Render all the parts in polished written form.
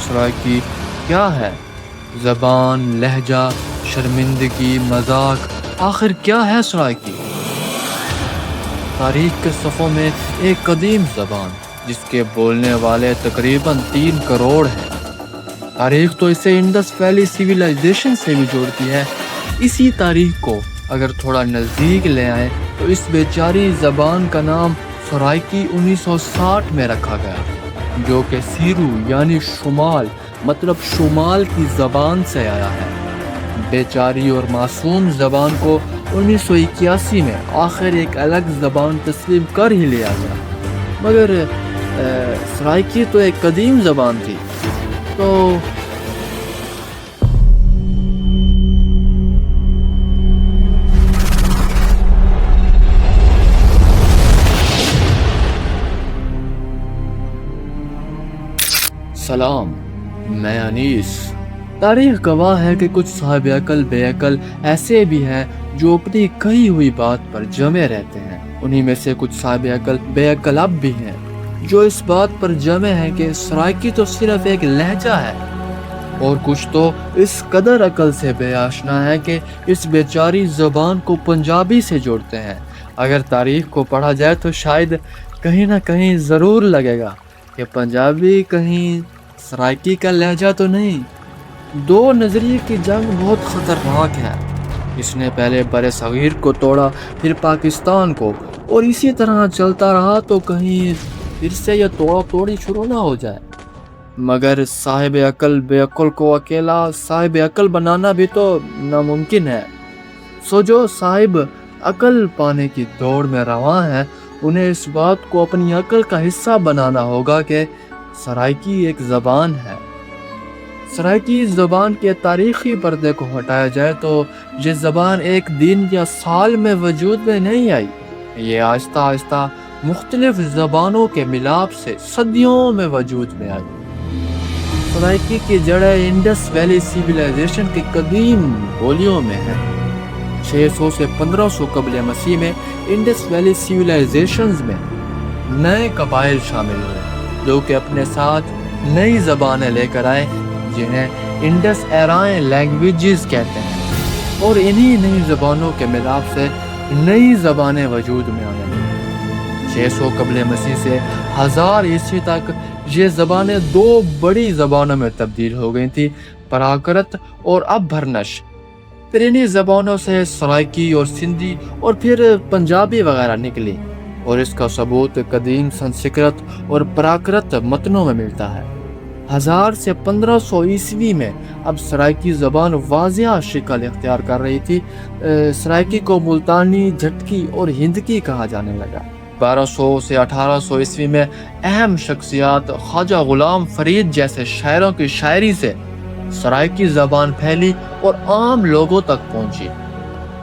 سرائیکی کیا ہے؟ زبان، لہجہ، شرمندگی، مذاق، آخر کیا ہے سرائیکی؟ تاریخ کے صفحوں میں ایک قدیم زبان جس کے بولنے والے تقریباً 3 کروڑ ہیں۔ تاریخ تو اسے انڈس ویلی سیویلائزیشن سے بھی جوڑتی ہے۔ اسی تاریخ کو اگر تھوڑا نزدیک لے آئیں تو اس بیچاری زبان کا نام سرائیکی 1960 میں رکھا گیا، جو کہ سیرو یعنی شمال مطلب شمال کی زبان سے آیا ہے۔ بیچاری اور معصوم زبان کو 1981 میں آخر ایک الگ زبان تسلیم کر ہی لیا گیا، مگر سرائیکی تو ایک قدیم زبان تھی۔ تو سلام، میں انیس۔ تاریخ گواہ ہے کہ کچھ صاحب عقل بے عقل ایسے بھی ہیں جو اپنی کہی ہوئی بات پر جمے رہتے ہیں۔ انہی میں سے کچھ صاحب عقل بے عقل اب بھی ہیں جو اس بات پر جمے ہیں کہ سرائیکی تو صرف ایک لہجہ ہے، اور کچھ تو اس قدر عقل سے بے آشنا ہے کہ اس بیچاری زبان کو پنجابی سے جوڑتے ہیں۔ اگر تاریخ کو پڑھا جائے تو شاید کہیں نہ کہیں ضرور لگے گا کہ پنجابی کہیں سرائیکی کا لہجہ تو نہیں۔ دو نظریے کی جنگ بہت خطرناک ہے۔ اس نے پہلے بر صغیر کو توڑا، پھر پاکستان کو، اور اسی طرح چلتا رہا تو کہیں پھر سے یہ توڑا توڑی شروع نہ ہو جائے۔ مگر صاحب عقل بے عقل کو اکیلا صاحب عقل بنانا بھی تو ناممکن ہے۔ سو جو صاحب عقل پانے کی دوڑ میں رواں ہیں، انہیں اس بات کو اپنی عقل کا حصہ بنانا ہوگا کہ سرائیکی ایک زبان ہے۔ سرائیکی زبان کے تاریخی پردے کو ہٹایا جائے تو یہ زبان ایک دن یا سال میں وجود میں نہیں آئی، یہ آہستہ آہستہ مختلف زبانوں کے ملاپ سے صدیوں میں وجود میں آئی۔ سرائیکی کی جڑیں انڈس ویلی سیویلائزیشن کی قدیم بولیوں میں ہیں۔ 600 سے 1500 قبل مسیح میں انڈس ویلی سیویلائزیشنز میں نئے قبائل شامل ہوئے جو کہ اپنے ساتھ نئی زبانیں لے کر آئے جنہیں انڈس ایرائن لینگویجز کہتے ہیں، اور انہی نئی زبانوں کے ملاپ سے نئی زبانیں وجود میں آنے لگیں۔ 600 قبل مسیح سے 1000 عیسوی تک یہ زبانیں 2 بڑی زبانوں میں تبدیل ہو گئی تھیں، پراکرت اور ابھرنش۔ پھر انہی زبانوں سے سرائیکی اور سندھی اور پھر پنجابی وغیرہ نکلی، اور اس کا ثبوت قدیم سنسکرت اور پراکرت متنوں میں ملتا ہے۔ 1000 سے 1500 عیسوی میں اب سرائیکی زبان واضح شکل اختیار کر رہی تھی۔ سرائیکی کو ملتانی، جھٹکی اور ہندکی کہا جانے لگا۔ 1200 سے 1800 عیسوی میں اہم شخصیات خواجہ غلام فرید جیسے شاعروں کی شاعری سے سرائیکی زبان پھیلی اور عام لوگوں تک پہنچی۔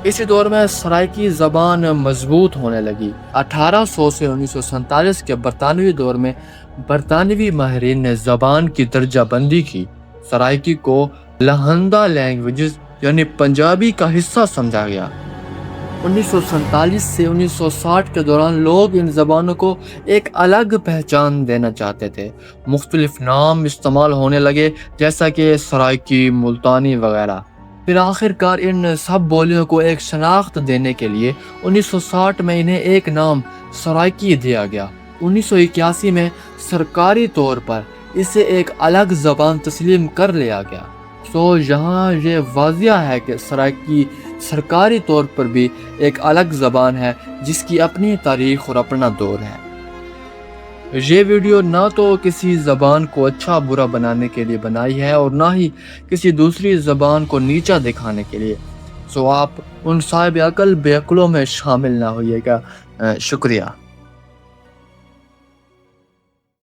اسی دور میں سرائیکی زبان مضبوط ہونے لگی۔ 1800 سے 1947 کے برطانوی دور میں برطانوی ماہرین نے زبان کی درجہ بندی کی۔ سرائیکی کو لہندہ لینگویجز یعنی پنجابی کا حصہ سمجھا گیا۔ 1947 سے 1960 کے دوران لوگ ان زبانوں کو ایک الگ پہچان دینا چاہتے تھے۔ مختلف نام استعمال ہونے لگے جیسا کہ سرائیکی، ملتانی وغیرہ۔ پھر آخر کار ان سب بولیوں کو ایک شناخت دینے کے لیے 1960 میں انہیں ایک نام سرائیکی دیا گیا۔ 1981 میں سرکاری طور پر اسے ایک الگ زبان تسلیم کر لیا گیا۔ تو یہاں یہ واضح ہے کہ سرائیکی سرکاری طور پر بھی ایک الگ زبان ہے جس کی اپنی تاریخ اور اپنا دور ہے۔ یہ ویڈیو نہ تو کسی زبان کو اچھا برا بنانے کے لیے بنائی ہے اور نہ ہی کسی دوسری زبان کو نیچا دکھانے کے لیے، سو آپ ان صاحب عقل بے عقلوں میں شامل نہ ہوئیے گا۔ شکریہ۔